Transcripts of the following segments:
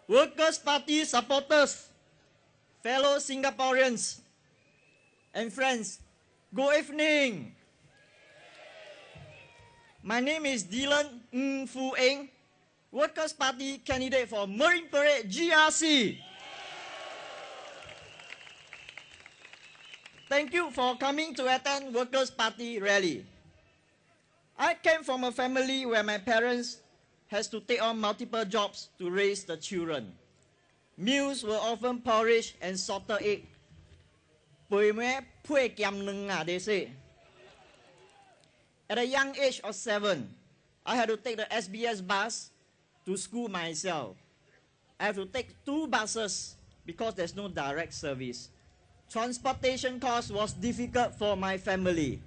Workers' Party supporters, fellow Singaporeans, and friends, good evening. My name is Dylan Ng Fu Eng, Workers' Party candidate for Marine Parade GRC. Thank you for coming to attend Workers' Party rally. I came from a family where my parents has to take on multiple jobs to raise the children. Meals were often porridge and salted egg. They say. At a young age of 7, I had to take the SBS bus to school myself. I have to take 2 buses because there's no direct service. Transportation cost was difficult for my family.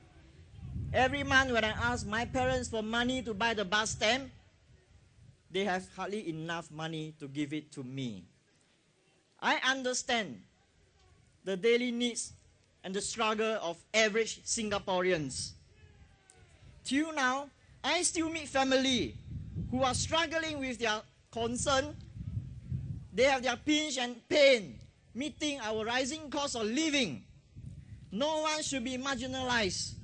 Every month when I asked my parents for money to buy the bus stamp, they have hardly enough money to give it to me. I understand the daily needs and the struggle of average Singaporeans. Till now, I still meet family who are struggling with their concern. They have their pinch and pain, meeting our rising cost of living. No one should be marginalized.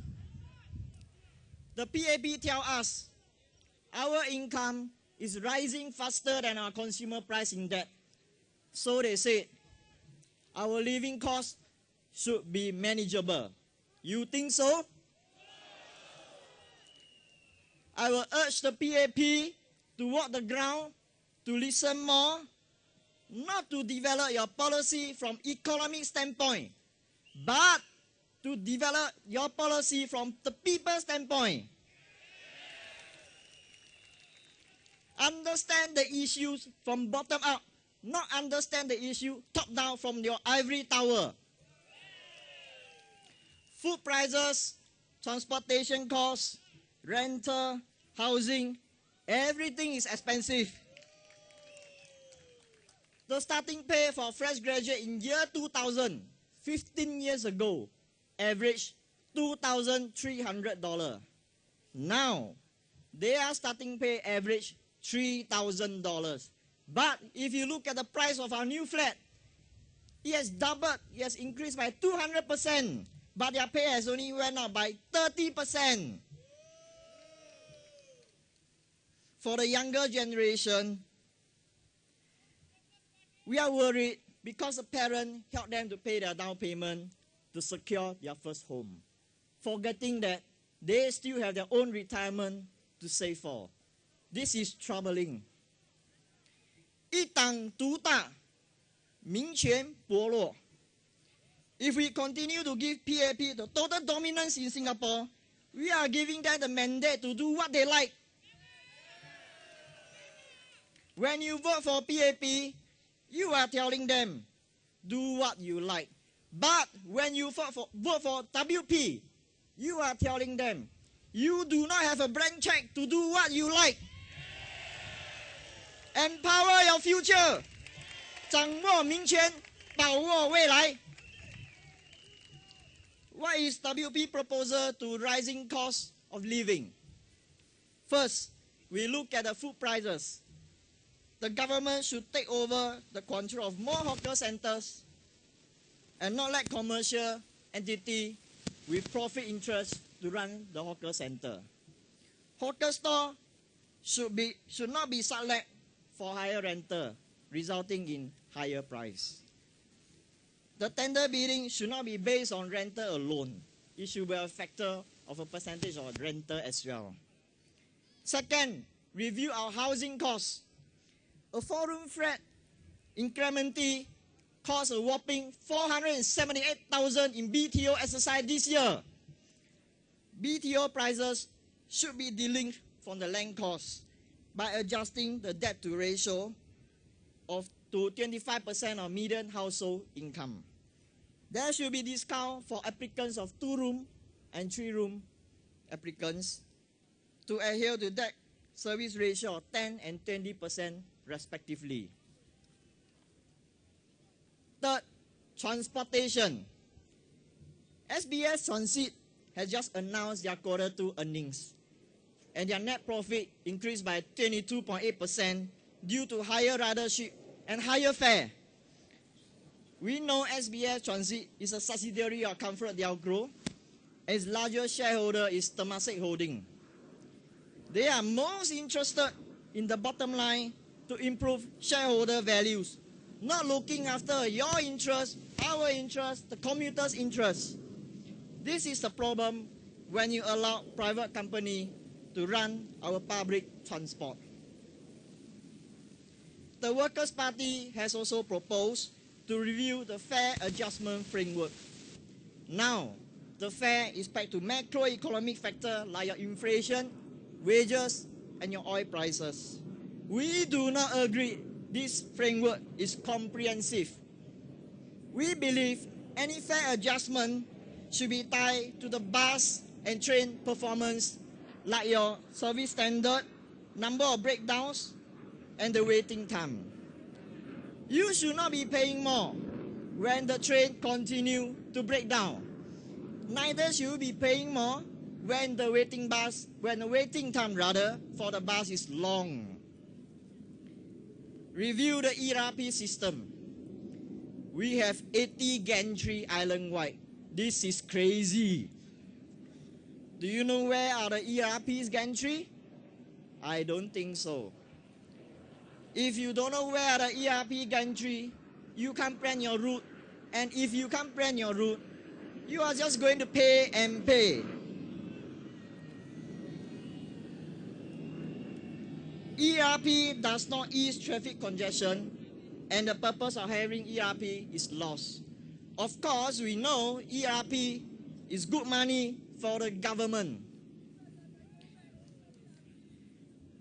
The PAP tell us our income is rising faster than our consumer price index. So they said our living cost should be manageable. You think so? I will urge the PAP to walk the ground, to listen more, not to develop your policy from economic standpoint, but to develop your policy from the people's standpoint. Understand the issues from bottom up, not understand the issue top down from your ivory tower. Food prices, transportation costs, rental, housing, everything is expensive. The starting pay for fresh graduate in year 2000, 15 years ago, averaged $2,300. Now, their starting pay average $3,000. But if you look at the price of our new flat, it has doubled, it has increased by 200%, but their pay has only went up by 30%. For the younger generation, we are worried because the parent helped them to pay their down payment to secure their first home, forgetting that they still have their own retirement to save for. This is troubling. 一党独大，民权薄弱. If we continue to give PAP the total dominance in Singapore, we are giving them the mandate to do what they like. When you vote for PAP, you are telling them, do what you like. But when you vote for WP, you are telling them, you do not have a blank check to do what you like. Empower your future. 掌握民权，把握未来. What is WP proposal to rising cost of living? First, we look at the food prices. The government should take over the control of more hawker centers and not let commercial entity with profit interest to run the hawker center. Hawker store should not be sublet for higher rental, resulting in higher price. The tender bidding should not be based on rental alone. It should be a factor of a percentage of rental as well. Second, review our housing costs. A 4-room flat in Clementi costs a whopping $478,000 in BTO exercise this year. BTO prices should be delinked from the land cost by adjusting the debt to ratio to 25% of median household income. There should be discount for applicants of 2-room and 3-room applicants to adhere to debt service ratio of 10 and 20% respectively. Third, transportation. SBS Transit has just announced their Q2 earnings, and their net profit increased by 22.8% due to higher ridership and higher fare. We know SBS Transit is a subsidiary of Comfort Delgro. Its largest shareholder is Temasek Holding. They are most interested in the bottom line to improve shareholder values, not looking after your interest, our interest, the commuters' interest. This is the problem when you allow private company to run our public transport. The Workers' Party has also proposed to review the fare adjustment framework. Now, the fare is pegged to macroeconomic factors like your inflation, wages, and your oil prices. We do not agree this framework is comprehensive. We believe any fare adjustment should be tied to the bus and train performance, like your service standard, number of breakdowns, and the waiting time. You should not be paying more when the train continue to break down. Neither should you be paying more when the waiting time for the bus is long. Review the ERP system. We have 80 gantry island-wide. This is crazy. Do you know where are the ERP's gantry? I don't think so. If you don't know where are the ERP gantry, you can't plan your route. And if you can't plan your route, you are just going to pay and pay. ERP does not ease traffic congestion, and the purpose of having ERP is lost. Of course, we know ERP is good money for the government.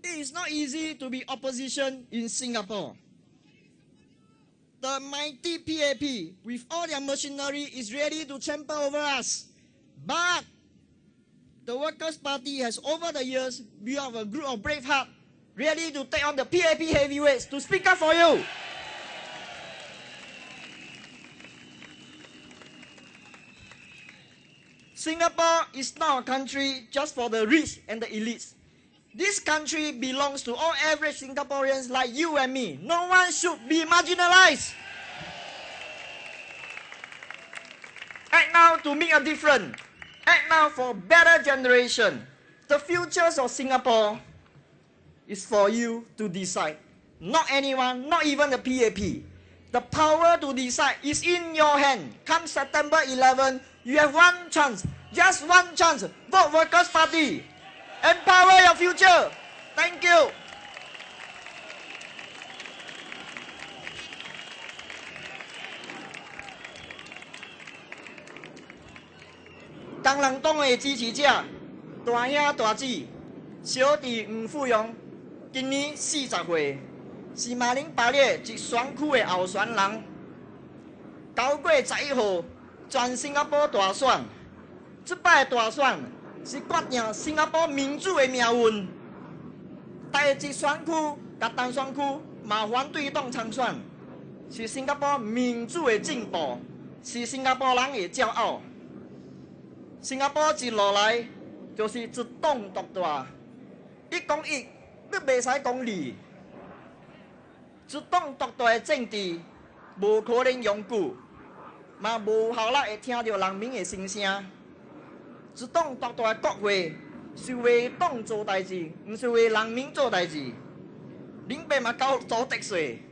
It is not easy to be opposition in Singapore. The mighty PAP, with all their machinery, is ready to trample over us. But the Workers' Party has over the years built up a group of brave hearts ready to take on the PAP heavyweights to speak up for you. Singapore is not a country just for the rich and the elites. This country belongs to all average Singaporeans like you and me. No one should be marginalized. Act now to make a difference. Act now for better generation. The futures of Singapore is for you to decide. Not anyone, not even the PAP. The power to decide is in your hand. Come September 11, you have one chance, just one chance. Vote Workers' Party. Empower your future. Thank you.工人党的支持者，大兄大姊，小弟黄富荣，今年40岁，是马林百列集选区的候选人。9月11号，全新加坡大选，这摆大选是决定新加坡民主的命运。台一选区甲单选区嘛反对党参选，是新加坡民主的进步，是新加坡人的骄傲。新加坡一路来就是一党独大，一讲一，你袂使讲二。一党独大的政治无可能永久，嘛无效力会听到人民的心声。一党独大的国会是为党做代志，毋是为人民做代志。恁爸嘛搞做特税，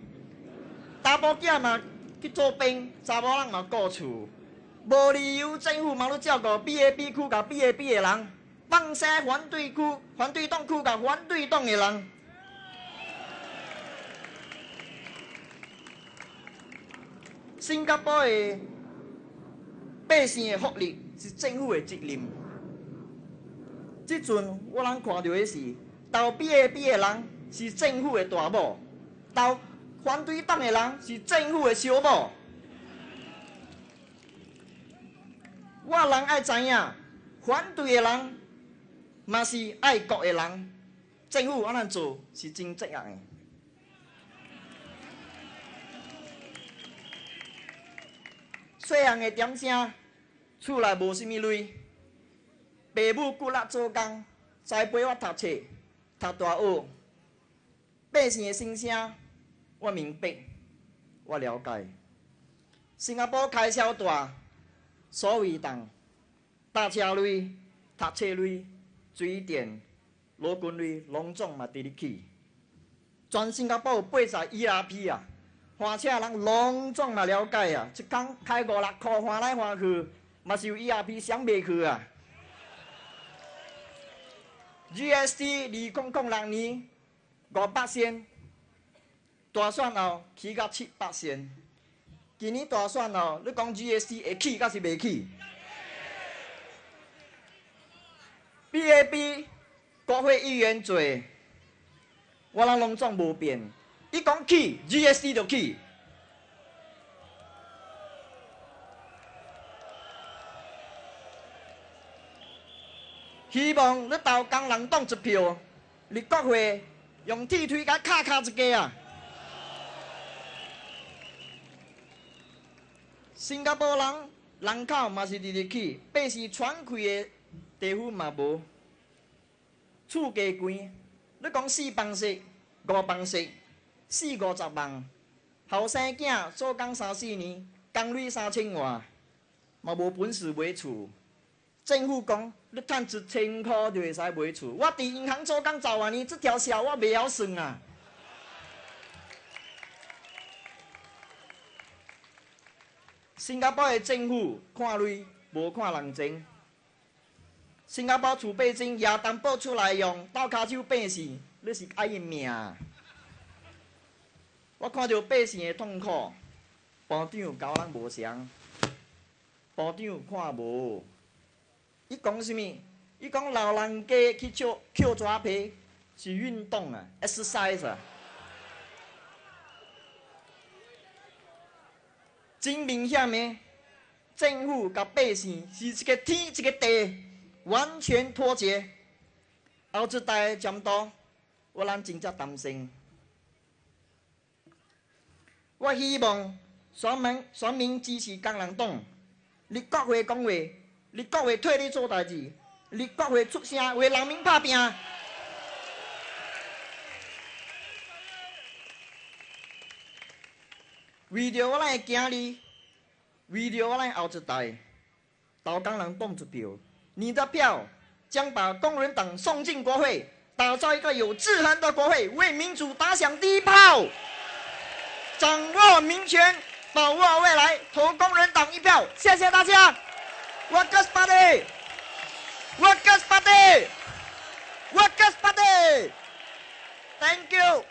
查甫囝嘛去做兵，查某人嘛顾厝。无理由政府嘛要照顾 PAP 区甲 PAP 的人，放生反对党区甲反对党的人。新加坡的百姓的福利是政府的责任。即阵我人看到的是，投 PAP 的人是政府的大某，投反对党的人是政府的小某。我人爱知影，反对的人嘛是爱国的人，政府安怎做是真责任的。细汉的点声，厝内无啥物钱，爸母骨力做工，栽培我读册，读大学。百姓的心声，我明白。我了解。新加坡开销大，所谓重，搭车费、读册费、水电、劳工费，拢总嘛伫咧起。全新加坡有80 ERP 啊，换车人拢总嘛了解啊，一工开5-6箍，换来换去，嘛是有 ERP 想袂去啊。GST 2006年500仙，大选后起到700仙。今年大选后，你讲 GST 会起，还是袂起 ？BAB 国会议员做，我人拢总无变。伊讲起 ，GST 就起。希望你投工人党一票，立国会用铁腿甲卡一下啊！新加坡人口嘛是直直起，百事喘气的地方嘛无，厝价贵。你讲4房式、5房式，40-50万，后生囝做工3-4年，工钱3000外，嘛无本事买厝。政府讲你赚1000块就会使买厝，我伫银行做工10多年，这条线我袂晓算啊。新加坡的政府看钱，无看人情。新加坡储备金也担保出来用，倒骹手变死，你是爱伊命。我看到百姓的痛苦，部长交人无相，部长看无。伊讲什么？伊讲老人家去捡纸皮是运动啊 ，exercise 啊。真明显的，政府甲百姓是一个天一个地，完全脱节。后一代的监督，我人真正担心。我希望选民支持工人党，立国会讲话。立国会替你做代志，立国会出声为人民打拼。为着我咱的囝儿，为着我咱后一代，投工人党一票，你的票将把工人党送进国会，打造一个有制衡的国会，为民主打响第一炮。掌握民权，把握未来，投工人党一票。谢谢大家。Workers' Party! Workers' Party! Workers' Party! Thank you!